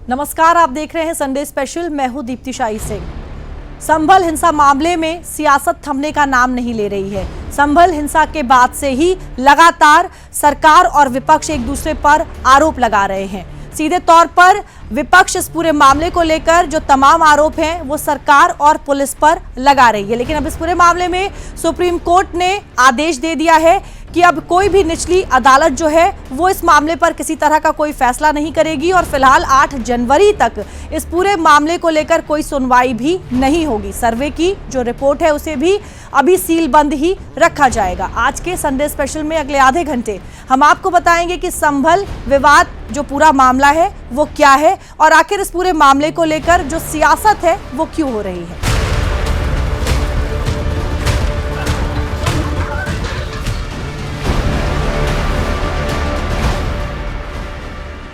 नमस्कार, आप देख रहे हैं संडे स्पेशल। मैं हूं दीप्ति शाही सिंह। संभल हिंसा मामले में सियासत थमने का नाम नहीं ले रही है। संभल हिंसा के बाद से ही लगातार सरकार और विपक्ष एक दूसरे पर आरोप लगा रहे हैं। सीधे तौर पर विपक्ष इस पूरे मामले को लेकर जो तमाम आरोप हैं वो सरकार और पुलिस पर लगा रही है। लेकिन अब इस पूरे मामले में सुप्रीम कोर्ट ने आदेश दे दिया है कि अब कोई भी निचली अदालत जो है वो इस मामले पर किसी तरह का कोई फैसला नहीं करेगी और फिलहाल 8 जनवरी तक इस पूरे मामले को लेकर कोई सुनवाई भी नहीं होगी। सर्वे की जो रिपोर्ट है उसे भी अभी सील बंद ही रखा जाएगा। आज के संडे स्पेशल में अगले आधे घंटे हम आपको बताएंगे कि संभल विवाद जो पूरा मामला है वो क्या है और आखिर इस पूरे मामले को लेकर जो सियासत है वो क्यों हो रही है।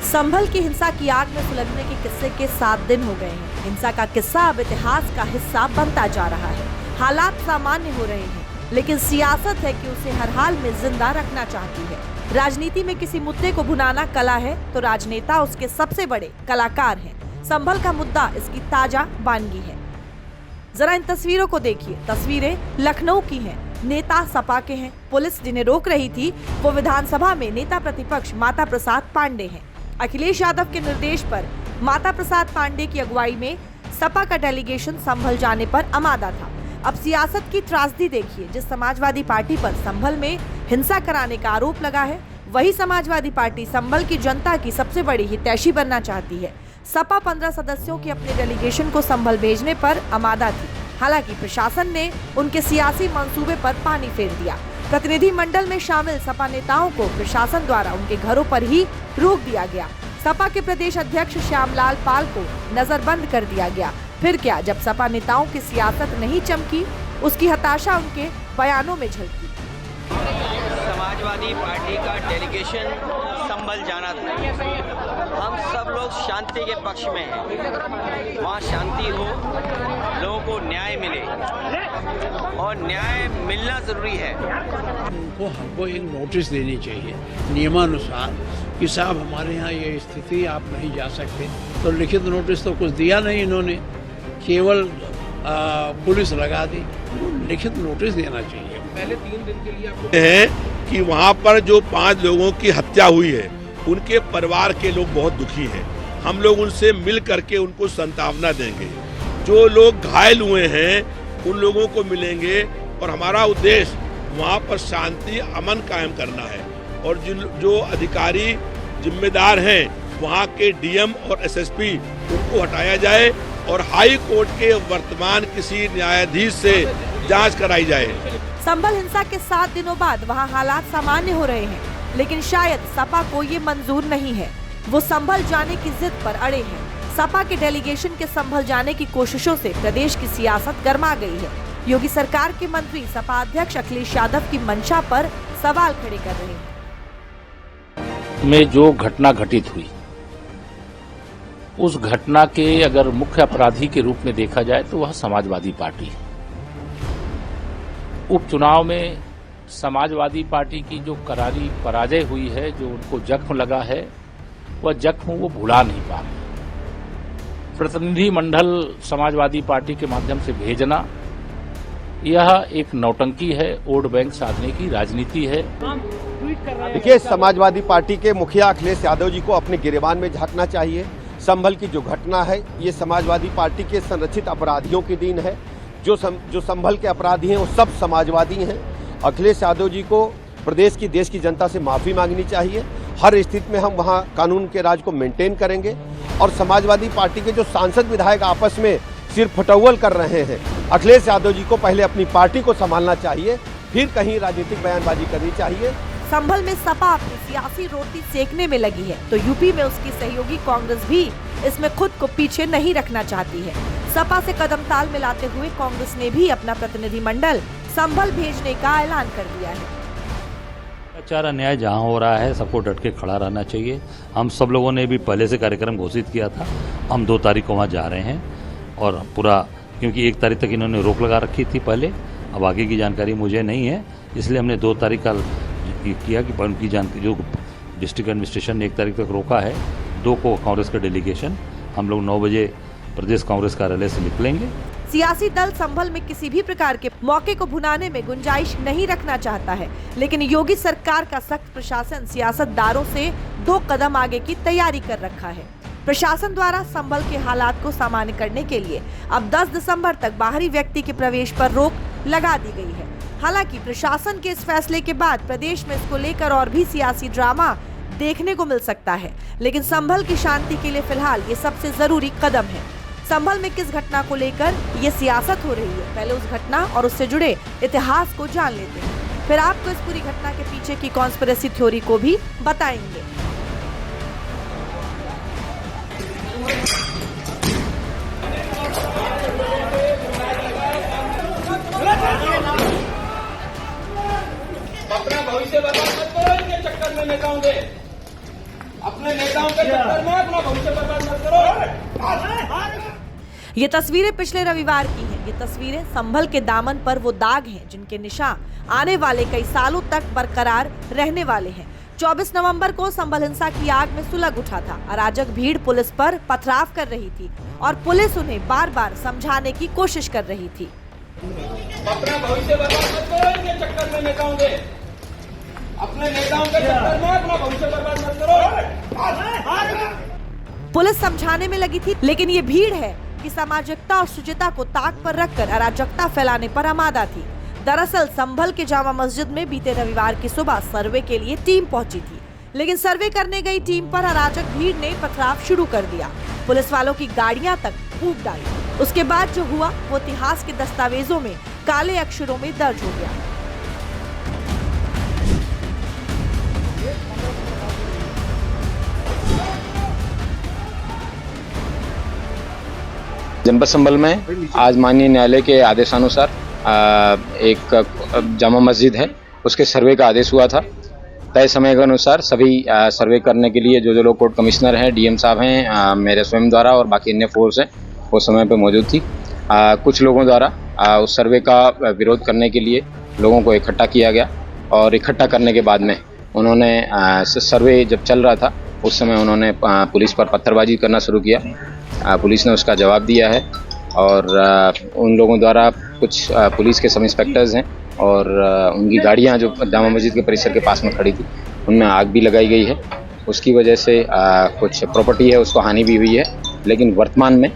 संभल की हिंसा की आग में सुलगने के किस्से के 7 दिन हो गए हैं। हिंसा का किस्सा अब इतिहास का हिस्सा बनता जा रहा है। हालात सामान्य हो रहे हैं, लेकिन सियासत है कि उसे हर हाल में जिंदा रखना चाहती है। राजनीति में किसी मुद्दे को भुनाना कला है तो राजनेता उसके सबसे बड़े कलाकार हैं। संभल का मुद्दा इसकी ताजा वानगी है। जरा इन तस्वीरों को देखिए। तस्वीरें लखनऊ की हैं। नेता सपा के हैं। पुलिस जिन्हें रोक रही थी वो विधानसभा में नेता प्रतिपक्ष माता प्रसाद पांडे हैं। अखिलेश यादव के निर्देश पर माता प्रसाद पांडे की अगुवाई में सपा का डेलीगेशन संभल जाने पर आमादा था। अब सियासत की त्रासदी देखिए। जिस समाजवादी पार्टी पर संभल में हिंसा कराने का आरोप लगा है वही समाजवादी पार्टी संभल की जनता की सबसे बड़ी हितैषी बनना चाहती है। सपा 15 सदस्यों के अपने डेलीगेशन को संभल भेजने पर आमादा थी। हालांकि प्रशासन ने उनके सियासी मंसूबे पर पानी फेर दिया। प्रतिनिधि मंडल में शामिल सपा नेताओं को प्रशासन द्वारा उनके घरों पर ही रोक दिया गया। सपा के प्रदेश अध्यक्ष श्यामलाल पाल को नजरबंद कर दिया गया। फिर क्या, जब सपा नेताओं की सियासत नहीं चमकी उसकी हताशा उनके बयानों में झलकी। समाजवादी पार्टी का डेलीगेशन संभल जाना था। हम सब लोग शांति के पक्ष में हैं। वहाँ शांति हो, लोगों को न्याय मिले और न्याय मिलना जरूरी है। हमको एक नोटिस देनी चाहिए नियमानुसार कि साहब हमारे यहाँ ये स्थिति, आप नहीं जा सकते। तो लिखित नोटिस तो कुछ दिया नहीं इन्होंने, केवल पुलिस लगा दी। लिखित नोटिस देना चाहिए। पहले 3 दिन के लिए आपको है कि वहाँ पर जो 5 लोगों की हत्या हुई है उनके परिवार के लोग बहुत दुखी हैं। हम लोग उनसे मिल करके उनको सांत्वना देंगे। जो लोग घायल हुए हैं उन लोगों को मिलेंगे और हमारा उद्देश्य वहाँ पर शांति अमन कायम करना है। और जो अधिकारी जिम्मेदार हैं वहाँ के डीएम और एसएसपी उनको हटाया जाए और हाई कोर्ट के वर्तमान किसी न्यायाधीश से जांच कराई जाए। संभल हिंसा के 7 दिनों बाद वहां हालात सामान्य हो रहे हैं, लेकिन शायद सपा को ये मंजूर नहीं है। वो संभल जाने की जिद पर अड़े हैं। सपा के डेलीगेशन के संभल जाने की कोशिशों से प्रदेश की सियासत गर्मा गई है। योगी सरकार के मंत्री सपा अध्यक्ष अखिलेश यादव की मंशा पर सवाल खड़े कर रहे हैं। में जो घटना घटित हुई उस घटना के अगर मुख्य अपराधी के रूप में देखा जाए तो वह समाजवादी पार्टी है। उपचुनाव में समाजवादी पार्टी की जो करारी पराजय हुई है, जो उनको जख्म लगा है, वह जख्म वो भुला नहीं पा रहे। प्रतिनिधि मंडल समाजवादी पार्टी के माध्यम से भेजना यह एक नौटंकी है, वोट बैंक साधने की राजनीति है। देखिए, समाजवादी पार्टी के मुखिया अखिलेश यादव जी को अपने गिरेबान में झांकना चाहिए। संभल की जो घटना है ये समाजवादी पार्टी के संरक्षित अपराधियों की देन है। जो संभल के अपराधी हैं वो सब समाजवादी हैं। अखिलेश यादव जी को प्रदेश की, देश की जनता से माफ़ी मांगनी चाहिए। हर स्थिति में हम वहाँ कानून के राज को मेंटेन करेंगे। और समाजवादी पार्टी के जो सांसद विधायक आपस में सिर फटौवल कर रहे हैं, अखिलेश यादव जी को पहले अपनी पार्टी को संभालना चाहिए, फिर कहीं राजनीतिक बयानबाजी करनी चाहिए। संभल में सपा अपनी सियासी रोटी सेकने में लगी है तो यूपी में उसकी सहयोगी कांग्रेस भी इसमें खुद को पीछे नहीं रखना चाहती है। सपा से कदम ताल मिलाते हुए कांग्रेस ने भी अपना प्रतिनिधि मंडल संभल भेजने का ऐलान कर दिया है। भ्रष्टाचार अन्याय जहाँ हो रहा है सबको डट के खड़ा रहना चाहिए। हम सब लोगों ने भी पहले से कार्यक्रम घोषित किया था। हम 2 तारीख को वहाँ जा रहे हैं और पूरा, क्योंकि 1 तारीख तक इन्होंने रोक लगा रखी थी पहले, अब आगे की जानकारी मुझे नहीं है, इसलिए हमने 2 तारीख का किया कि उनकी जानकारी जो डिस्ट्रिक्ट एडमिनिस्ट्रेशन ने 1 तारीख तक रोका है, 2 को कांग्रेस का डेलीगेशन हम लोग 9 बजे प्रदेश कांग्रेस कार्यालय से निकलेंगे। सियासी दल संभल में किसी भी प्रकार के मौके को भुनाने में गुंजाइश नहीं रखना चाहता है, लेकिन योगी सरकार का सख्त प्रशासन सियासतदारों से 2 कदम आगे की तैयारी कर रखा है। प्रशासन द्वारा संभल के हालात को सामान्य करने के लिए अब 10 दिसंबर तक बाहरी व्यक्ति के प्रवेश पर रोक लगा दी गई है। हालांकि प्रशासन के इस फैसले के बाद प्रदेश में इसको लेकर और भी सियासी ड्रामा देखने को मिल सकता है, लेकिन संभल की शांति के लिए फिलहाल ये सबसे जरूरी कदम है। संभल में किस घटना को लेकर ये सियासत हो रही है, पहले उस घटना और उससे जुड़े इतिहास को जान लेते हैं, फिर आपको इस पूरी घटना के पीछे की कॉन्स्पिरेसी थ्योरी को भी बताएंगे। अपना भविष्य बर्बाद मत करो इनके चक्कर में नेताओं के, अपने नेताओं के चक्कर में अपना भविष्य बर्बाद मत करो। ये तस्वीरें पिछले रविवार की हैं। ये तस्वीरें संभल के दामन पर वो दाग हैं जिनके निशान आने वाले कई सालों तक बरकरार रहने वाले हैं। 24 नवंबर को संभल हिंसा की आग में सुलग उठा था। अराजक भीड़ पुलिस पर पथराव कर रही थी और पुलिस उन्हें बार बार समझाने की कोशिश कर रही थी। अपना भविष्य बर्बाद मत करो इनके चक्कर में नेताओं के, अपने नेताओं के चक्कर में अपना भविष्य बर्बाद मत करो। पुलिस समझाने में लगी थी, लेकिन ये भीड़ है कि सामाजिकता और शुचिता को ताक पर रखकर अराजकता फैलाने पर आमादा थी। दरअसल संभल के जामा मस्जिद में बीते रविवार की सुबह सर्वे के लिए टीम पहुंची थी, लेकिन सर्वे करने गई टीम पर अराजक भीड़ ने पथराव शुरू कर दिया। पुलिस वालों की गाड़ियां तक फूंक डाली। उसके बाद जो हुआ वो इतिहास के दस्तावेजों में काले अक्षरों में दर्ज हो गया। जनपद संभल में आज माननीय न्यायालय के आदेशानुसार एक जामा मस्जिद है, उसके सर्वे का आदेश हुआ था। तय समय के अनुसार सभी सर्वे करने के लिए जो लोग कोर्ट कमिश्नर हैं, डीएम साहब हैं, मेरे स्वयं द्वारा और बाकी अन्य फोर्स हैं, वो समय पे मौजूद थी। कुछ लोगों द्वारा उस सर्वे का विरोध करने के लिए लोगों को इकट्ठा किया गया और इकट्ठा करने के बाद में उन्होंने सर्वे जब चल रहा था उस समय उन्होंने पुलिस पर पत्थरबाजी करना शुरू किया। पुलिस ने उसका जवाब दिया है और उन लोगों द्वारा कुछ पुलिस के सब इंस्पेक्टर्स हैं और उनकी गाड़ियां जो जामा मस्जिद के परिसर के पास में खड़ी थी उनमें आग भी लगाई गई है। उसकी वजह से कुछ प्रॉपर्टी है उसको हानि भी हुई है, लेकिन वर्तमान में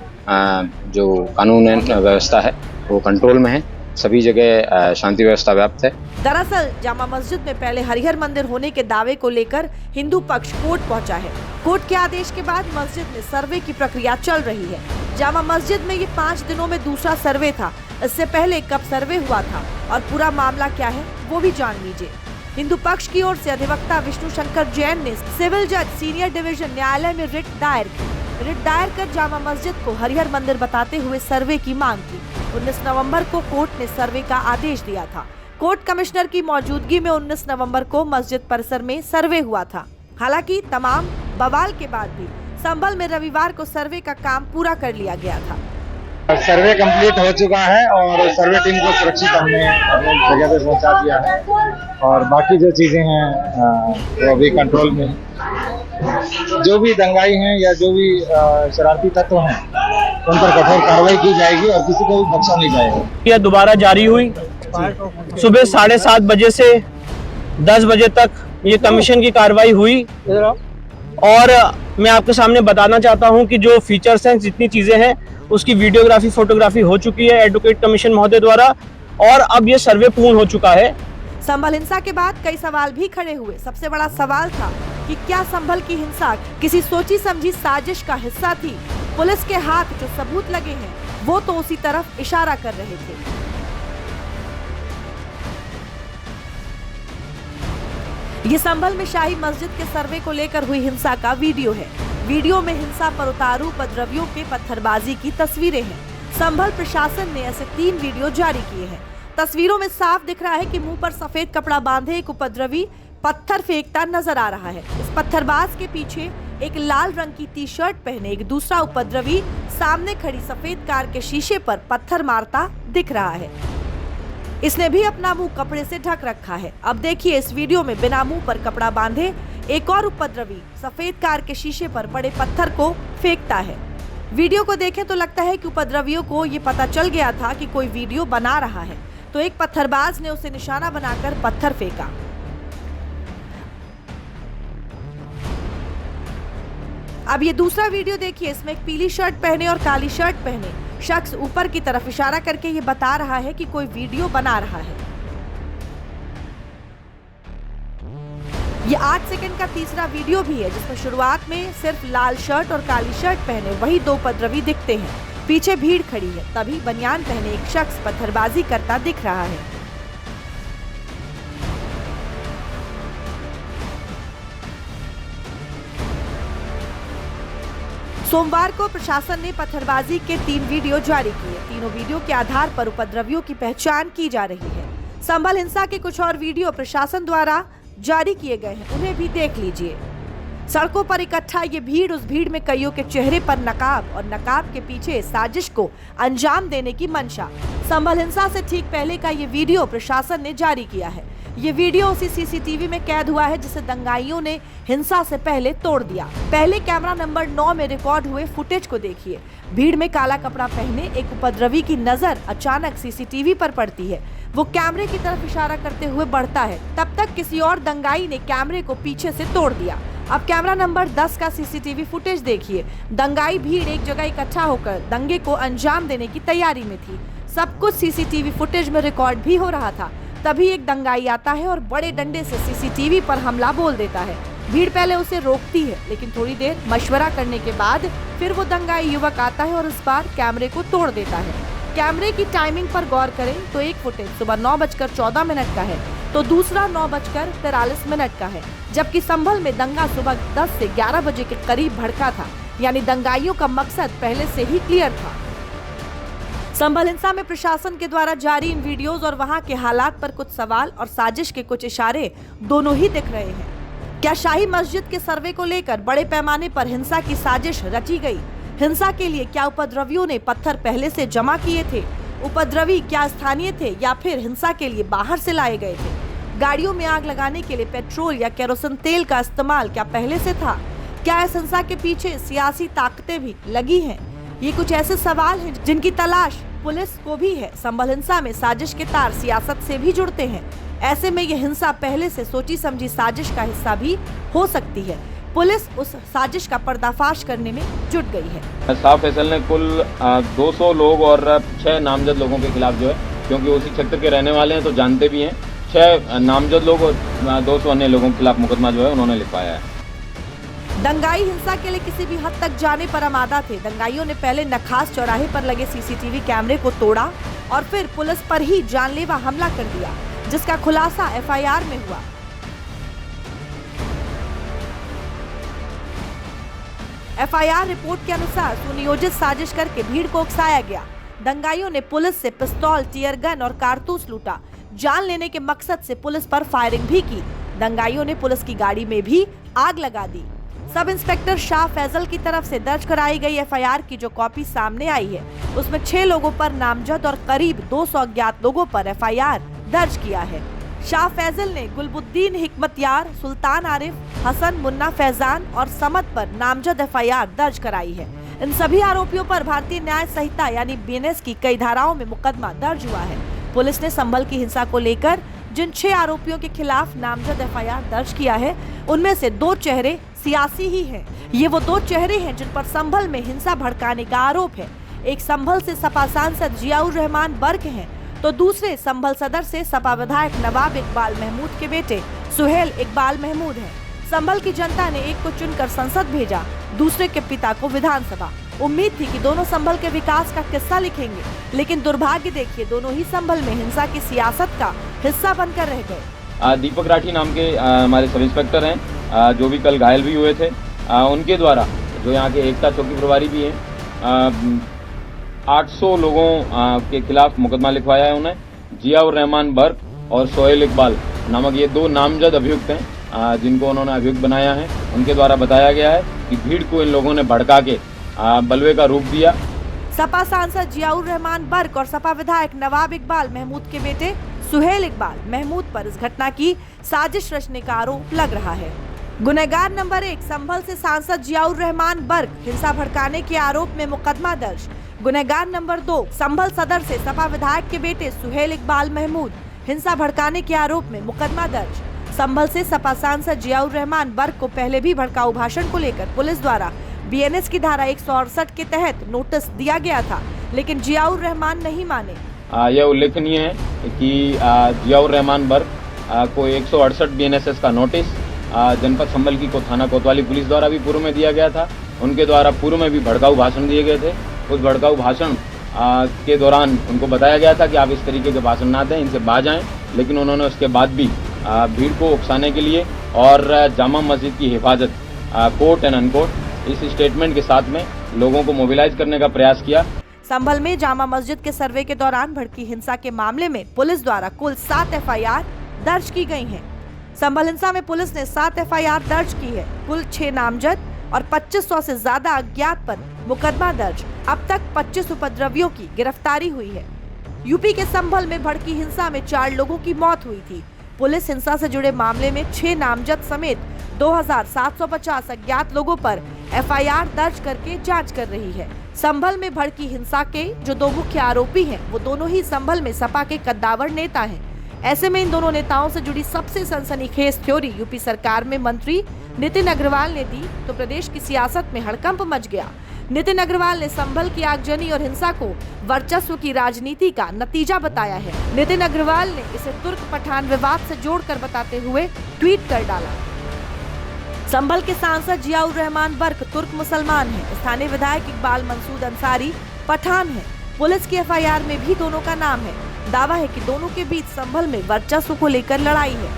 जो कानून व्यवस्था है वो कंट्रोल में है। सभी जगह शांति व्यवस्था व्याप्त है। दरअसल जामा मस्जिद में पहले हरिहर मंदिर होने के दावे को लेकर हिंदू पक्ष कोर्ट पहुंचा है। कोर्ट के आदेश के बाद मस्जिद में सर्वे की प्रक्रिया चल रही है। जामा मस्जिद में ये 5 दिनों में दूसरा सर्वे था। इससे पहले कब सर्वे हुआ था और पूरा मामला क्या है वो भी जान लीजिए। हिंदू पक्ष की ओर से अधिवक्ता विष्णु शंकर जैन ने सिविल जज सीनियर डिवीजन न्यायालय में रिट दायर कर जामा मस्जिद को हरिहर मंदिर बताते हुए सर्वे की मांग की। 19 नवंबर को कोर्ट ने सर्वे का आदेश दिया था। कोर्ट कमिश्नर की मौजूदगी में 19 नवंबर को मस्जिद परिसर में सर्वे हुआ था। हालांकि तमाम बवाल के बाद भी संभल में रविवार को सर्वे का काम पूरा कर लिया गया था। सर्वे कंप्लीट हो चुका है और सर्वे टीम को सुरक्षित हमने अपनी जगह पे पहुंचा दिया है और बाकी जो चीजें हैं वो अभी कंट्रोल में है। जो भी दंगाई हैं या जो भी शरारती तत्व हैं उन पर कठोर कार्रवाई की जाएगी और किसी को भी बख्शा नहीं जाएगा। यह दोबारा जारी हुई। सुबह 7:30 बजे से 10 बजे तक ये कमीशन की कार्रवाई हुई और मैं आपके सामने बताना चाहता हूं कि जो फीचर्स हैं, जितनी चीजें हैं, उसकी वीडियोग्राफी फोटोग्राफी हो चुकी है एडवोकेट कमीशन महोदय द्वारा और अब ये सर्वे पूर्ण हो चुका है। संभल हिंसा के बाद कई सवाल भी खड़े हुए। सबसे बड़ा सवाल था कि क्या संभल की हिंसा किसी सोची समझी साजिश का हिस्सा थी? पुलिस के हाथ जो सबूत लगे हैं वो तो उसी तरफ इशारा कर रहे थे। ये संभल में शाही मस्जिद के सर्वे को लेकर हुई हिंसा का वीडियो है। वीडियो में हिंसा पर उतारू उपद्रवियों के पत्थरबाजी की तस्वीरें हैं। संभल प्रशासन ने ऐसे 3 वीडियो जारी किए हैं। तस्वीरों में साफ दिख रहा है कि मुंह पर सफेद कपड़ा बांधे एक उपद्रवी पत्थर फेंकता नजर आ रहा है। इस पत्थरबाज के पीछे एक लाल रंग की टी-शर्ट पहने एक दूसरा उपद्रवी सामने खड़ी सफेद कार के शीशे पर पत्थर मारता दिख रहा है। इसने भी अपना मुंह कपड़े से ढक रखा है। अब देखिए इस वीडियो में बिना मुंह पर कपड़ा बांधे एक और उपद्रवी सफेद कार के शीशे पर पड़े पत्थर को फेंकता है। वीडियो को देखें तो लगता है कि उपद्रवियों को ये पता चल गया था कि कोई वीडियो बना रहा है, तो एक पत्थरबाज ने उसे निशाना बनाकर पत्थर फेंका। अब ये दूसरा वीडियो देखिए, इसमें एक पीली शर्ट पहने और काली शर्ट पहने शख्स ऊपर की तरफ इशारा करके ये बता रहा है कि कोई वीडियो बना रहा है। ये 8 सेकंड का तीसरा वीडियो भी है, जिसमें शुरुआत में सिर्फ लाल शर्ट और काली शर्ट पहने वही 2 उपद्रवी दिखते हैं। पीछे भीड़ खड़ी है, तभी बनियान पहने एक शख्स पत्थरबाजी करता दिख रहा है। सोमवार को प्रशासन ने पत्थरबाजी के 3 वीडियो जारी किए। तीनों वीडियो के आधार पर उपद्रवियों की पहचान की जा रही है। संभल हिंसा के कुछ और वीडियो प्रशासन द्वारा जारी किए गए हैं, उन्हें भी देख लीजिए। सड़कों पर इकट्ठा ये भीड़, उस भीड़ में कईयों के चेहरे पर नकाब और नकाब के पीछे साजिश को अंजाम देने की मंशा। संभल हिंसा से ठीक पहले का ये वीडियो प्रशासन ने जारी किया है। ये वीडियो उसी सीसीटीवी में कैद हुआ है जिसे दंगाइयों ने हिंसा से पहले तोड़ दिया। पहले कैमरा नंबर 9 में रिकॉर्ड हुए फुटेज को देखिए। भीड़ में काला कपड़ा पहने एक उपद्रवी की नजर अचानक सीसीटीवी पर पड़ती है। वो कैमरे की तरफ इशारा करते हुए बढ़ता है। तब तक किसी और दंगाई ने कैमरे को पीछे से तोड़ दिया। अब कैमरा नंबर 10 का सीसीटीवी फुटेज देखिए। दंगाई भीड़ एक जगह इकट्ठा होकर दंगे को अंजाम देने की तैयारी में थी। सब कुछ सीसीटीवी फुटेज में रिकॉर्ड भी हो रहा था। तभी एक दंगाई आता है और बड़े डंडे से सीसीटीवी पर हमला बोल देता है। भीड़ पहले उसे रोकती है, लेकिन थोड़ी देर मशवरा करने के बाद फिर वो दंगाई युवक आता है और इस बार कैमरे को तोड़ देता है। कैमरे की टाइमिंग पर गौर करें तो एक फुटेज सुबह 9:14 का है, तो दूसरा 9:43 का है। जबकि संभल में दंगा सुबह 10 से 11 बजे के करीब भड़का था, यानी दंगाइयों का मकसद पहले से ही क्लियर था। संभल हिंसा में प्रशासन के द्वारा जारी इन वीडियोस और वहां के हालात पर कुछ सवाल और साजिश के कुछ इशारे दोनों ही दिख रहे हैं। क्या शाही मस्जिद के सर्वे को लेकर बड़े पैमाने पर हिंसा की साजिश रची गई? हिंसा के लिए क्या उपद्रवियों ने पत्थर पहले से जमा किए थे? उपद्रवी क्या स्थानीय थे या फिर हिंसा के लिए बाहर से लाए गए थे? गाड़ियों में आग लगाने के लिए पेट्रोल या केरोसिन तेल का इस्तेमाल क्या पहले से था? क्या इस हिंसा के पीछे सियासी ताकतें भी लगी हैं? ये कुछ ऐसे सवाल हैं जिनकी तलाश पुलिस को भी है। संभल हिंसा में साजिश के तार सियासत से भी जुड़ते हैं। ऐसे में यह हिंसा पहले से सोची समझी साजिश का हिस्सा भी हो सकती है। पुलिस उस साजिश का पर्दाफाश करने में जुट गई है। साफ फैसल ने कुल 200 लोग और 6 नामजद लोगों के खिलाफ जो है, क्योंकि उसी क्षेत्र के रहने वाले हैं तो जानते भी हैं, 6 नामजद लोग और 200 अन्य लोगों के खिलाफ मुकदमा जो है उन्होंने लिखवाया है। दंगाई हिंसा के लिए किसी भी हद तक जाने पर आमादा थे। दंगाइयों ने पहले नखास चौराहे पर लगे सीसीटीवी कैमरे को तोड़ा और फिर पुलिस पर ही जानलेवा हमला कर दिया, जिसका खुलासा एफआईआर में हुआ। एफआईआर रिपोर्ट के अनुसार सुनियोजित साजिश करके भीड़ को उकसाया गया। दंगाइयों ने पुलिस से पिस्तौल, टीयर गन और कारतूस लूटा। जान लेने के मकसद से पुलिस पर फायरिंग भी की। दंगाइयों ने पुलिस की गाड़ी में भी आग लगा दी। सब इंस्पेक्टर शाह फैजल की तरफ से दर्ज कराई गई एफआईआर की जो कॉपी सामने आई है, उसमें 6 लोगों पर नामजद और करीब 200 अज्ञात लोगों पर एफआईआर दर्ज किया है। शाह फैजल ने गुलबुद्दीन, हिकमतयार, सुल्तान आरिफ, हसन, मुन्ना फैजान और समद पर नामजद एफआईआर दर्ज कराई है। इन सभी आरोपियों पर भारतीय न्याय संहिता यानी बीएनएस की कई धाराओं में मुकदमा दर्ज हुआ है। पुलिस ने संभल की हिंसा को लेकर जिन 6 आरोपियों के खिलाफ नामजद एफआईआर दर्ज किया है, उनमें से 2 चेहरे सियासी ही हैं। ये वो 2 चेहरे हैं जिन पर संभल में हिंसा भड़काने का आरोप है। एक संभल से सपा सांसद जियाउर रहमान बर्क हैं, तो दूसरे संभल सदर से सपा विधायक नवाब इकबाल महमूद के बेटे सुहेल इकबाल महमूद हैं। संभल की जनता ने एक को चुनकर संसद भेजा, दूसरे के पिता को विधानसभा। उम्मीद थी कि दोनों संभल के विकास का किस्सा लिखेंगे, लेकिन दुर्भाग्य देखिए दोनों ही संभल में हिंसा की सियासत का हिस्सा बनकर रह गए। दीपक राठी नाम के हमारे सब इंस्पेक्टर हैं, जो भी कल घायल भी हुए थे, उनके द्वारा जो यहाँ के एकता चौकी प्रभारी भी हैं, 800 लोगों के खिलाफ मुकदमा लिखवाया है उन्हें। जियाउर रहमान बर्क और सोहेल इकबाल नामक ये 2 नामजद अभियुक्त हैं, जिनको उन्होंने अभियुक्त बनाया है। उनके द्वारा बताया गया है कि भीड़ को इन लोगों ने भड़का के बलवे का रूप दिया। सपा सांसद जियाउर रहमान बर्क और सपा विधायक नवाब इकबाल महमूद के बेटे सुहेल इकबाल महमूद पर इस घटना की साजिश रचने का आरोप लग रहा है। गुनहगार नंबर 1 संभल से सांसद जियाउर रहमान बर्क हिंसा भड़काने के आरोप में मुकदमा दर्ज। गुनहगार नंबर 2 संभल सदर से सपा विधायक के बेटे सुहेल इकबाल महमूद हिंसा भड़काने के आरोप में मुकदमा दर्ज। संभल से सपा सांसद जियाउर रहमान बर्क को पहले भी भड़काऊ भाषण को लेकर पुलिस द्वारा बीएनएस की धारा 168 के तहत नोटिस दिया गया था, लेकिन जियाउर रहमान नहीं माने। यह उल्लेखनीय है कि जियाउर रहमान बर्क को 168 बीएनएसएस का नोटिस जनपद संभल की थाना कोतवाली पुलिस द्वारा भी पूर्व में दिया गया था। उनके द्वारा पूर्व में भी भड़काऊ भाषण दिए गए थे। उस भड़काऊ भाषण के दौरान उनको बताया गया था कि आप इस तरीके के भाषण ना दें, इनसे बाज आएं, लेकिन उन्होंने उसके बाद भी भीड़ को उकसाने के लिए और जामा मस्जिद की हिफाजत कोर्ट एंड अनकोर्ट इस स्टेटमेंट के साथ में लोगों को मोबिलाइज करने का प्रयास किया। संभल में जामा मस्जिद के सर्वे के दौरान भड़की हिंसा के मामले में पुलिस द्वारा कुल 7 एफआईआर दर्ज की गई हैं। संभल हिंसा में पुलिस ने 7 एफआईआर दर्ज की है। कुल 6 नामजद और 2500 से ज्यादा अज्ञात पर मुकदमा दर्ज। अब तक 25 उपद्रवियों की गिरफ्तारी हुई है। यूपी के संभल में भड़की हिंसा में 4 लोगों की मौत हुई थी। पुलिस हिंसा से जुड़े मामले में 6 नामजद समेत 2750 अज्ञात लोगों पर एफआईआर दर्ज करके जांच कर रही है। संभल में भड़की हिंसा के जो 2 मुख्य आरोपी हैं, वो दोनों ही संभल में सपा के कद्दावर नेता हैं। ऐसे में इन दोनों नेताओं से जुड़ी सबसे सनसनीखेज थ्योरी यूपी सरकार में मंत्री नितिन अग्रवाल ने दी तो प्रदेश की सियासत में हड़कंप मच गया। नितिन अग्रवाल ने संभल की आगजनी और हिंसा को वर्चस्व की राजनीति का नतीजा बताया है। नितिन अग्रवाल ने इसे तुर्क पठान विवाद से जोड़कर बताते हुए ट्वीट कर डाला। संभल के सांसद जियाउर रहमान बर्क तुर्क मुसलमान हैं। स्थानीय विधायक इकबाल मंसूद अंसारी पठान हैं। पुलिस की एफआईआर में भी दोनों का नाम है। दावा है कि दोनों के बीच संभल में वर्चस्व को लेकर लड़ाई है।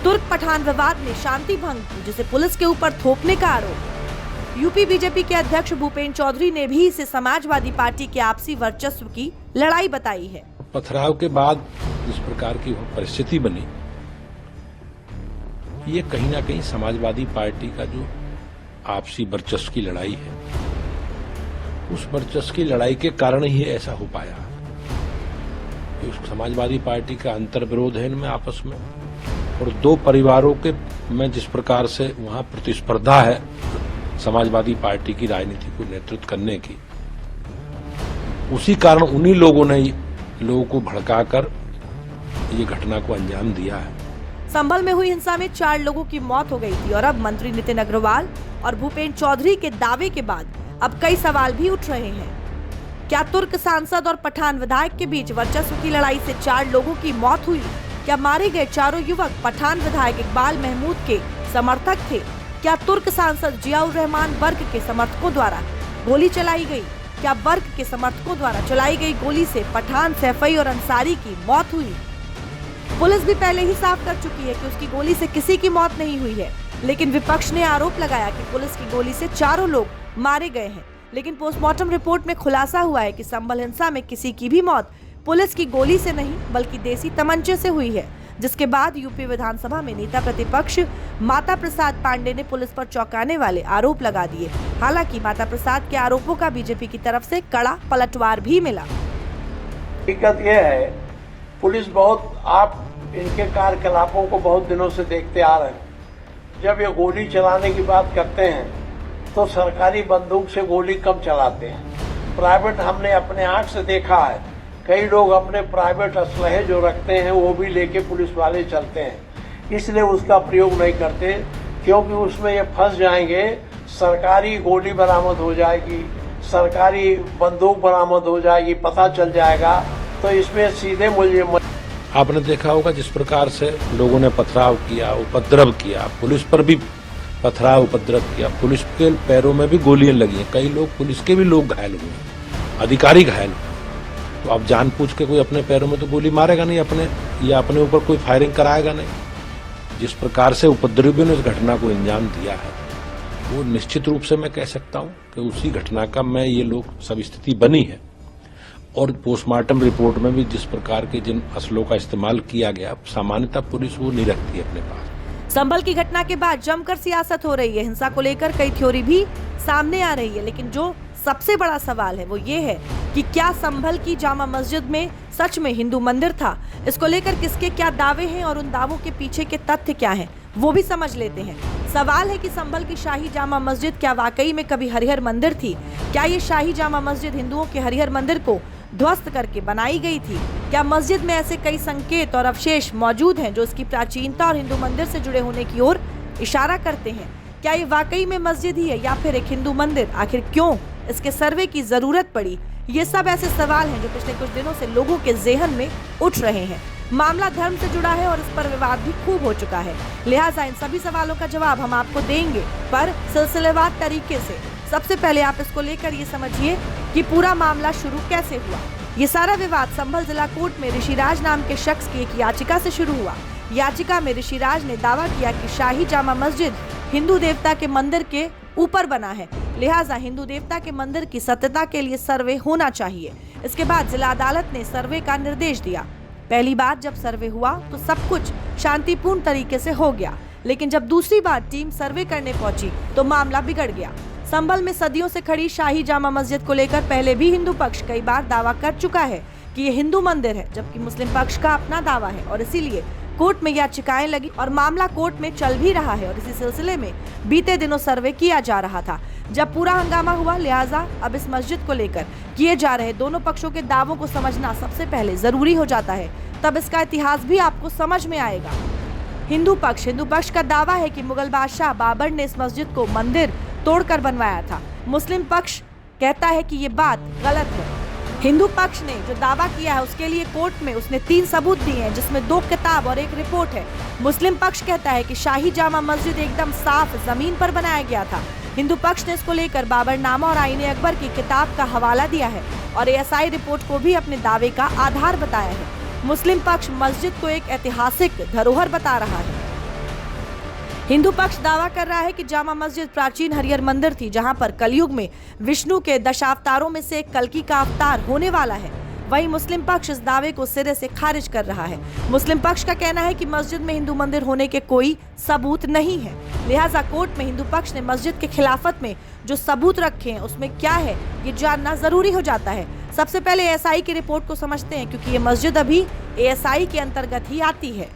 तुर्क पठान विवाद में शांति भंग की, जिसे पुलिस के ऊपर थोपने का आरोप। यूपी बीजेपी के अध्यक्ष भूपेंद्र चौधरी ने भी इसे समाजवादी पार्टी के आपसी वर्चस्व की लड़ाई बताई है। पथराव के बाद जिस प्रकार की परिस्थिति बनी, ये कहीं ना कहीं समाजवादी पार्टी का जो आपसी वर्चस्व की लड़ाई है, उस वर्चस्व की लड़ाई के कारण ही ऐसा हो पाया। उस समाजवादी पार्टी का अंतर्विरोध है इनमें आपस में, और 2 परिवारों के में जिस प्रकार से वहां प्रतिस्पर्धा है समाजवादी पार्टी की राजनीति को नेतृत्व करने की, उसी कारण उन्हीं लोगों ने लोगों को भड़काकर ये घटना को अंजाम दिया है। संभल में हुई हिंसा में 4 लोगों की मौत हो गई थी और अब मंत्री नितिन अग्रवाल और भूपेंद्र चौधरी के दावे के बाद अब कई सवाल भी उठ रहे हैं। क्या तुर्क सांसद और पठान विधायक के बीच वर्चस्व की लड़ाई से 4 लोगों की मौत हुई? क्या मारे गए चारों युवक पठान विधायक इकबाल महमूद के समर्थक थे? क्या तुर्क सांसद जियाउर रहमान बर्क के समर्थकों द्वारा गोली चलाई गई? क्या बर्क के समर्थकों द्वारा चलाई गई गोली से पठान, सैफई और अंसारी की मौत हुई? पुलिस भी पहले ही साफ कर चुकी है कि उसकी गोली से किसी की मौत नहीं हुई है, लेकिन विपक्ष ने आरोप लगाया कि पुलिस की गोली से 4 लोग मारे गए हैं। लेकिन पोस्टमार्टम रिपोर्ट में खुलासा हुआ है कि संभल हिंसा में किसी की भी मौत पुलिस की गोली से नहीं बल्कि देसी तमंचे से हुई है, जिसके बाद यूपी विधानसभा में नेता प्रतिपक्ष माता प्रसाद पांडे ने पुलिस पर चौंकाने वाले आरोप लगा दिए। हालांकि माता प्रसाद के आरोपों का बीजेपी की तरफ से कड़ा पलटवार भी मिला। हकीकत यह है, पुलिस बहुत आप इनके कार्यकलापों को बहुत दिनों से देखते आ रहे हैं। जब ये गोली चलाने की बात करते हैं तो सरकारी बंदूक से गोली कम चलाते हैं। प्राइवेट हमने अपने आंख से देखा है, कई लोग अपने प्राइवेट असलहे जो रखते हैं वो भी लेके पुलिस वाले चलते हैं, इसलिए उसका प्रयोग नहीं करते क्योंकि उसमें ये फंस जाएंगे। सरकारी गोली बरामद हो जाएगी, सरकारी बंदूक बरामद हो जाएगी, पता चल जाएगा, तो इसमें सीधे मुलजिम। आपने देखा होगा जिस प्रकार से लोगों ने पथराव किया, उपद्रव किया, पुलिस पर भी पथराव उपद्रव किया, पुलिस के पैरों में भी गोलियां लगी, कई लोग पुलिस के भी लोग घायल हुए, अधिकारी घायल हुए। तो अब जानबूझ के कोई अपने पैरों में तो गोली मारेगा नहीं अपने, या अपने ऊपर कोई फायरिंग कराएगा नहीं। जिस प्रकार से उपद्रवियों ने इस घटना को अंजाम दिया है, वो निश्चित रूप से मैं कह सकता हूं कि उसी घटना का में ये लोग सब स्थिति बनी है। और पोस्टमार्टम रिपोर्ट में भी जिस प्रकार के जिन असलों का इस्तेमाल किया गया, सामान्यतः पुलिस वो नहीं रखती है अपने पास। संभल की घटना के बाद जमकर सियासत हो रही है। हिंसा को लेकर कई थ्योरी भी सामने आ रही है, लेकिन जो सबसे बड़ा सवाल है वो ये है कि क्या संभल की जामा मस्जिद में सच में हिंदू मंदिर था? इसको लेकर किसके क्या दावे हैं और उन दावों के पीछे के तथ्य क्या हैं, वो भी समझ लेते हैं। सवाल है कि संभल की शाही जामा मस्जिद क्या वाकई में कभी हरिहर मंदिर थी? क्या ये शाही जामा मस्जिद हिंदुओं के हरिहर मंदिर को ध्वस्त करके बनाई गई थी? क्या मस्जिद में ऐसे कई संकेत और अवशेष मौजूद हैं जो इसकी प्राचीनता और हिंदू मंदिर से जुड़े होने की ओर इशारा करते हैं? क्या ये वाकई में मस्जिद ही है या फिर एक हिंदू मंदिर? आखिर क्यों इसके सर्वे की जरूरत पड़ी? ये सब ऐसे सवाल हैं जो पिछले कुछ दिनों से लोगों के ज़हन में उठ रहे हैं। मामला धर्म से जुड़ा है और इस पर विवाद भी खूब हो चुका है, लिहाजा इन सभी सवालों का जवाब हम आपको देंगे, पर सिलसिलेवार तरीके से। सबसे पहले आप इसको लेकर ये समझिए कि पूरा मामला शुरू कैसे हुआ। ये सारा विवाद संभल जिला कोर्ट में ऋषिराज नाम के शख्स की एक याचिका से शुरू हुआ। याचिका में ऋषिराज ने दावा किया कि शाही जामा मस्जिद हिंदू देवता के मंदिर के ऊपर बना है, लिहाजा हिंदू देवता के मंदिर की सत्यता के लिए सर्वे होना चाहिए। इसके बाद जिला अदालत ने सर्वे का निर्देश दिया। पहली बार जब सर्वे हुआ तो सब कुछ शांतिपूर्ण तरीके से हो गया, लेकिन जब दूसरी बार टीम सर्वे करने पहुंची तो मामला बिगड़ गया। संभल में सदियों से खड़ी शाही जामा मस्जिद को लेकर पहले भी हिंदू पक्ष कई बार दावा कर चुका है कि ये हिंदू मंदिर है, जबकि मुस्लिम पक्ष का अपना दावा है और इसीलिए कोर्ट में याचिकाएं लगी और मामला कोर्ट में चल भी रहा है। और इसी सिलसिले में बीते दिनों सर्वे किया जा रहा था। जब पूरा हंगामा हुआ, लिहाजा अब इस मस्जिद को लेकर किए जा रहे दोनों पक्षों के दावों को समझना सबसे पहले जरूरी हो जाता है, तब इसका इतिहास भी आपको समझ में आएगा। हिंदू पक्ष का दावा है कि मुगल बादशाह बाबर ने इस मस्जिद को मंदिर तोड़कर बनवाया था। मुस्लिम पक्ष कहता है कि ये बात गलत है। हिंदू पक्ष ने जो दावा किया है उसके लिए कोर्ट में उसने 3 सबूत दिए हैं, जिसमें 2 किताब और 1 रिपोर्ट है। मुस्लिम पक्ष कहता है कि शाही जामा मस्जिद एकदम साफ जमीन पर बनाया गया था। हिंदू पक्ष ने इसको लेकर बाबरनामा और आईने अकबर की किताब का हवाला दिया है और एएसआई रिपोर्ट को भी अपने दावे का आधार बताया है। मुस्लिम पक्ष मस्जिद को एक ऐतिहासिक धरोहर बता रहा है। हिंदू पक्ष दावा कर रहा है कि जामा मस्जिद प्राचीन हरिहर मंदिर थी, जहां पर कलयुग में विष्णु के दशावतारों में से एक कल्कि का अवतार होने वाला है। वहीं मुस्लिम पक्ष इस दावे को सिरे से खारिज कर रहा है। मुस्लिम पक्ष का कहना है कि मस्जिद में हिंदू मंदिर होने के कोई सबूत नहीं है, लिहाजा कोर्ट में हिंदू पक्ष ने मस्जिद के खिलाफत में जो सबूत रखे हैं उसमें क्या है ये जानना जरूरी हो जाता है। सबसे पहले एएसआई की रिपोर्ट को समझते हैं, क्योंकि ये मस्जिद अभी एएसआई के अंतर्गत ही आती है।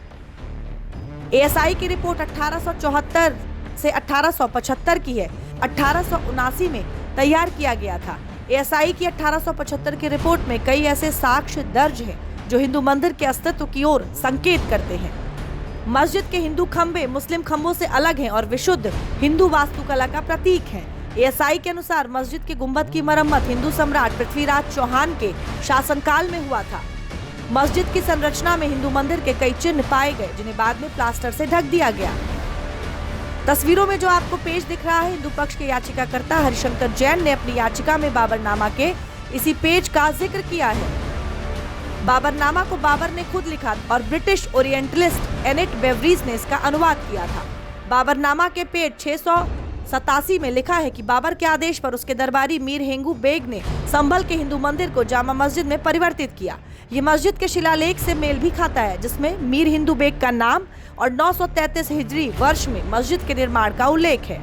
एएसआई की रिपोर्ट 1874 से 1875 की है। 1879 में तैयार किया गया था। एएसआई की 1875 की रिपोर्ट में कई ऐसे साक्ष्य दर्ज हैं जो हिंदू मंदिर के अस्तित्व की ओर संकेत करते हैं। मस्जिद के हिंदू खंभे मुस्लिम खंभों से अलग हैं और विशुद्ध हिंदू वास्तुकला का प्रतीक हैं। एएसआई के अनुसार मस्जिद के गुंबद की मरम्मत हिंदू सम्राट पृथ्वीराज चौहान के शासनकाल में हुआ था। मस्जिद की संरचना में हिंदू मंदिर के कई चिन्ह पाए गए, जिन्हें बाद में प्लास्टर से ढक दिया गया। तस्वीरों में जो आपको पेज दिख रहा है, हिंदू पक्ष के याचिकाकर्ता हरिशंकर जैन ने अपनी याचिका में बाबरनामा के इसी पेज का जिक्र किया है। बाबरनामा को बाबर ने खुद लिखा और ब्रिटिश ओरिएंटलिस्ट एनेट बेवरीज ने इसका अनुवाद किया था। बाबरनामा के पेज 687 में लिखा है कि बाबर के आदेश पर उसके दरबारी मीर हेंगू बेग ने संभल के हिंदू मंदिर को जामा मस्जिद में परिवर्तित किया। ये मस्जिद के शिलालेख से मेल भी खाता है, जिसमें मीर हिंदू बेग का नाम और 933 हिजरी वर्ष में मस्जिद के निर्माण का उल्लेख है।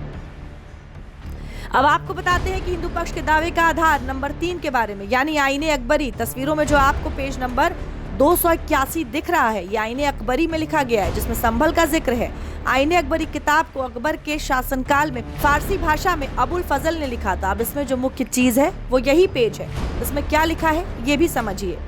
अब आपको बताते हैं कि हिंदू पक्ष के दावे का आधार नंबर 3 के बारे में, यानी आईने अकबरी। तस्वीरों में जो आपको पेज नंबर 281 दिख रहा है, ये आईने अकबरी में लिखा गया है, जिसमें संभल का जिक्र है। आईने अकबरी किताब को अकबर के शासनकाल में फारसी भाषा में अबुल फजल ने लिखा था। अब इसमें जो मुख्य चीज है वो यही पेज है। इसमें क्या लिखा है ये भी समझिए।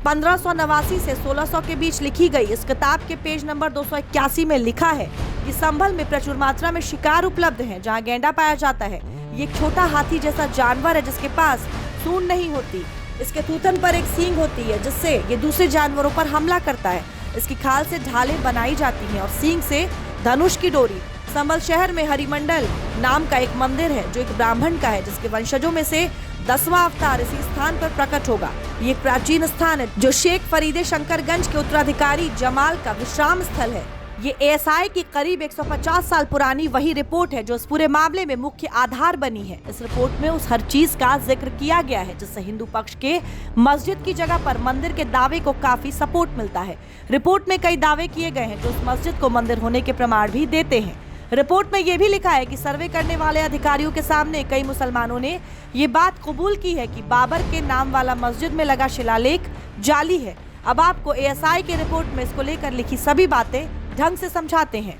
1589 से 1600 के बीच लिखी गई इस किताब के पेज नंबर 281 में लिखा है कि संभल में प्रचुर मात्रा में शिकार उपलब्ध है, जहां गैंडा पाया जाता है। ये एक छोटा हाथी जैसा जानवर है जिसके पास सूंड नहीं होती। इसके थूथन पर एक सींग होती है जिससे ये दूसरे जानवरों पर हमला करता है। इसकी खाल से ढालें बनाई जाती हैं और सींग से धनुष की डोरी। संभल शहर में हरिमंडल नाम का एक मंदिर है जो एक ब्राह्मण का है, जिसके वंशजों में से 10वां अवतार इसी स्थान पर प्रकट होगा। ये एक प्राचीन स्थान है जो शेख फरीदे शंकरगंज के उत्तराधिकारी जमाल का विश्राम स्थल है। ये एएसआई की करीब 150 साल पुरानी वही रिपोर्ट है जो इस पूरे मामले में मुख्य आधार बनी है। इस रिपोर्ट में उस हर चीज का जिक्र किया गया है जिससे हिंदू पक्ष के मस्जिद की जगह पर मंदिर के दावे को काफी सपोर्ट मिलता है। रिपोर्ट में कई दावे किए गए हैं जो उस मस्जिद को मंदिर होने के प्रमाण भी देते हैं। रिपोर्ट में यह भी लिखा है कि सर्वे करने वाले अधिकारियों के सामने कई मुसलमानों ने ये बात कबूल की है कि बाबर के नाम वाला मस्जिद में लगा शिलालेख जाली है। अब आपको एएसआई की रिपोर्ट में इसको लेकर लिखी सभी बातें ढंग से समझाते हैं।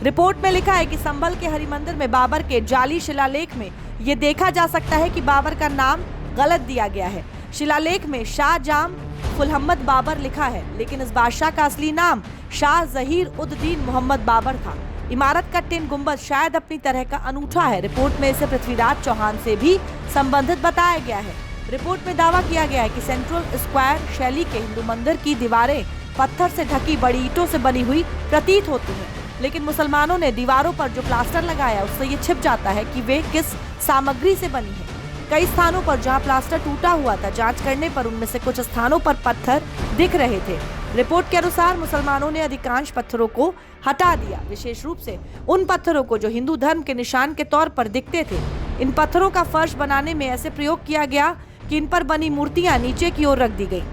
रिपोर्ट में लिखा है कि संभल के हरिमंदिर में बाबर के जाली शिलालेख में ये देखा जा सकता है कि बाबर का नाम गलत दिया गया है। शिलालेख में शाह जाम फुलहम्मद बाबर लिखा है, लेकिन इस बादशाह का असली नाम शाह जहीर उद दीन मोहम्मद बाबर था। इमारत का टिन गुंबद शायद अपनी तरह का अनूठा है। रिपोर्ट में इसे पृथ्वीराज चौहान से भी संबंधित बताया गया है। रिपोर्ट में दावा किया गया है कि सेंट्रल स्क्वायर शैली के हिंदू मंदिर की दीवारें पत्थर से ढकी बड़ी ईंटों से बनी हुई प्रतीत होती हैं, लेकिन मुसलमानों ने दीवारों पर जो प्लास्टर लगाया उससे ये छिप जाता है कि वे किस सामग्री से बनी है। कई स्थानों पर जहां प्लास्टर टूटा हुआ था, जांच करने पर उनमें से कुछ स्थानों पर पत्थर दिख रहे थे। रिपोर्ट के अनुसार मुसलमानों ने अधिकांश पत्थरों को हटा दिया, विशेष रूप से उन पत्थरों को जो हिंदू धर्म के निशान के तौर पर दिखते थे। इन पत्थरों का फर्श बनाने में ऐसे प्रयोग किया गया कि इन पर बनी मूर्तियां नीचे की ओर रख दी गई।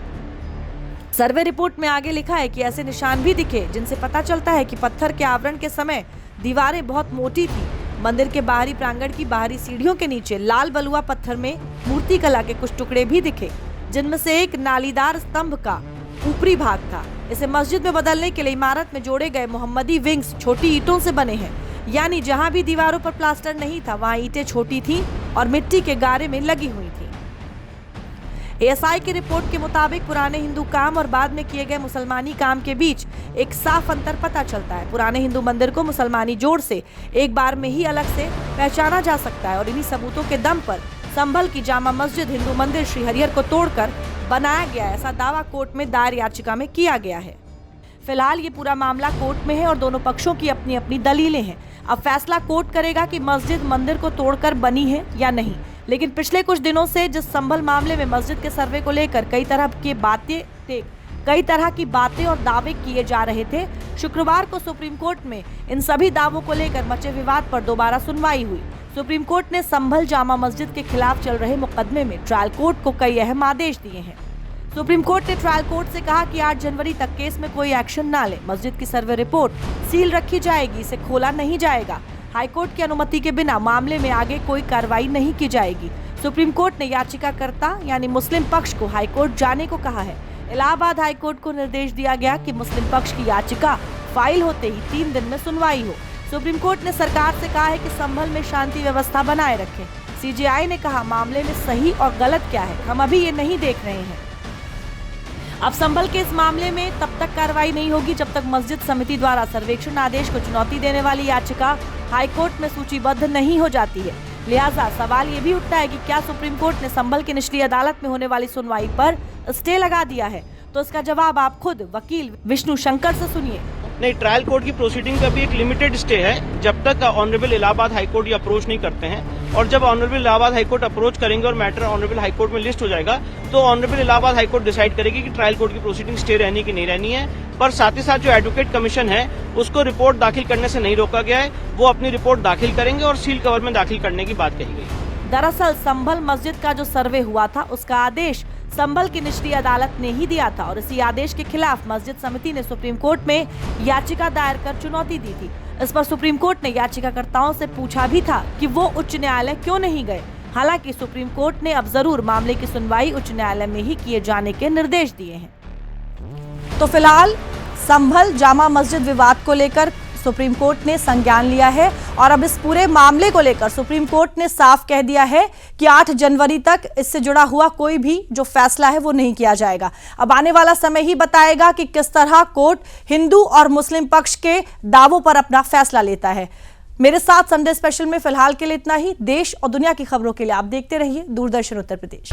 सर्वे रिपोर्ट में आगे लिखा है कि ऐसे निशान भी दिखे जिनसे पता चलता है कि पत्थर के आवरण के समय दीवारें बहुत मोटी थी। मंदिर के बाहरी प्रांगण की बाहरी सीढ़ियों के नीचे लाल बलुआ पत्थर में मूर्ति कला के कुछ टुकड़े भी दिखे, जिनमें से एक नालीदार स्तंभ का ऊपरी भाग था। इसे मस्जिद में बदलने के लिए इमारत में जोड़े गए मोहम्मदी विंग्स छोटी ईंटों से बने हैं, यानी जहां भी दीवारों पर प्लास्टर नहीं था वहां ईंटें छोटी थीं और मिट्टी के गारे में लगी हुई थी। एएसआई की रिपोर्ट के मुताबिक पुराने हिंदू काम और बाद में किए गए मुसलमानी काम के बीच एक साफ अंतर पता चलता है। पुराने हिंदू मंदिर को मुसलमानी जोड़ से एक बार में ही अलग से पहचाना जा सकता है और इन्हीं सबूतों के दम पर संभल की जामा मस्जिद हिंदू मंदिर श्री हरिहर को तोड़कर बनाया गया, ऐसा दावा कोर्ट में दायर याचिका में किया गया है। फिलहाल ये पूरा मामला कोर्ट में है और दोनों पक्षों की अपनी अपनी दलीलें हैं। अब फैसला कोर्ट करेगा कि मस्जिद मंदिर को तोड़कर बनी है या नहीं। लेकिन पिछले कुछ दिनों से जिस संभल मामले में मस्जिद के सर्वे को लेकर कई तरह की बातें और दावे किए जा रहे थे, शुक्रवार को सुप्रीम कोर्ट में इन सभी दावों को लेकर मचे विवाद पर दोबारा सुनवाई हुई। सुप्रीम कोर्ट ने संभल जामा मस्जिद के खिलाफ चल रहे मुकदमे में ट्रायल कोर्ट को कई अहम आदेश दिए हैं। सुप्रीम कोर्ट ने ट्रायल कोर्ट से कहा कि 8 जनवरी तक केस में कोई एक्शन ना ले। मस्जिद की सर्वे रिपोर्ट सील रखी जाएगी, इसे खोला नहीं जाएगा। हाईकोर्ट की अनुमति के बिना मामले में आगे कोई कार्रवाई नहीं की जाएगी। सुप्रीम कोर्ट ने याचिकाकर्ता यानी मुस्लिम पक्ष को हाईकोर्ट जाने को कहा है। इलाहाबाद हाईकोर्ट को निर्देश दिया गया कि मुस्लिम पक्ष की याचिका फाइल होते ही 3 दिन में सुनवाई हो। सुप्रीम कोर्ट ने सरकार से कहा है कि संभल में शांति व्यवस्था बनाए रखें। सीजेआई ने कहा मामले में सही और गलत क्या है, हम अभी ये नहीं देख रहे हैं। अब संभल के इस मामले में तब तक कार्रवाई नहीं होगी जब तक मस्जिद समिति द्वारा सर्वेक्षण आदेश को चुनौती देने वाली याचिका हाईकोर्ट में सूचीबद्ध नहीं हो जाती है। लिहाजा सवाल ये भी उठता है कि क्या सुप्रीम कोर्ट ने संभल की निचली अदालत में होने वाली सुनवाई पर स्टे लगा दिया है? तो इसका जवाब आप खुद वकील विष्णु शंकर से सुनिए। नहीं, ट्रायल कोर्ट की प्रोसीडिंग का भी एक लिमिटेड स्टे है जब तक ऑनरेबल इलाहाबाद हाईकोर्ट ये अप्रोच नहीं करते हैं, और जब ऑनरेबल इलाहाबाद हाईकोर्ट अप्रोच करेंगे और मैटर ऑनरेबल हाईकोर्ट में लिस्ट हो जाएगा तो ऑनरेबल इलाहाबाद हाईकोर्ट डिसाइड करेगी कि ट्रायल कोर्ट की प्रोसीडिंग स्टे रहनी की नहीं रहनी है। पर साथ ही साथ जो एडवोकेट कमीशन है उसको रिपोर्ट दाखिल करने से नहीं रोका गया है, वो अपनी रिपोर्ट दाखिल करेंगे और सील कवर में दाखिल करने की बात कही गई। दरअसल संभल मस्जिद का जो सर्वे हुआ था उसका आदेश संभल की निचली अदालत ने ही दिया था और इसी आदेश के खिलाफ मस्जिद समिति ने सुप्रीम कोर्ट में याचिका दायर कर चुनौती दी थी। इस पर सुप्रीम कोर्ट ने याचिकाकर्ताओं से पूछा भी था कि वो उच्च न्यायालय क्यों नहीं गए। हालांकि सुप्रीम कोर्ट ने अब जरूर मामले की सुनवाई उच्च न्यायालय में ही किए जाने के निर्देश दिए हैं। तो फिलहाल संभल जामा मस्जिद विवाद को लेकर सुप्रीम कोर्ट ने संज्ञान लिया है और अब इस पूरे मामले को लेकर सुप्रीम कोर्ट ने साफ कह दिया है कि 8 जनवरी तक इससे जुड़ा हुआ कोई भी जो फैसला है वो नहीं किया जाएगा। अब आने वाला समय ही बताएगा कि किस तरह कोर्ट हिंदू और मुस्लिम पक्ष के दावों पर अपना फैसला लेता है। मेरे साथ संडे स्पेशल में फिलहाल के लिए इतना ही। देश और दुनिया की खबरों के लिए आप देखते रहिए दूरदर्शन उत्तर प्रदेश।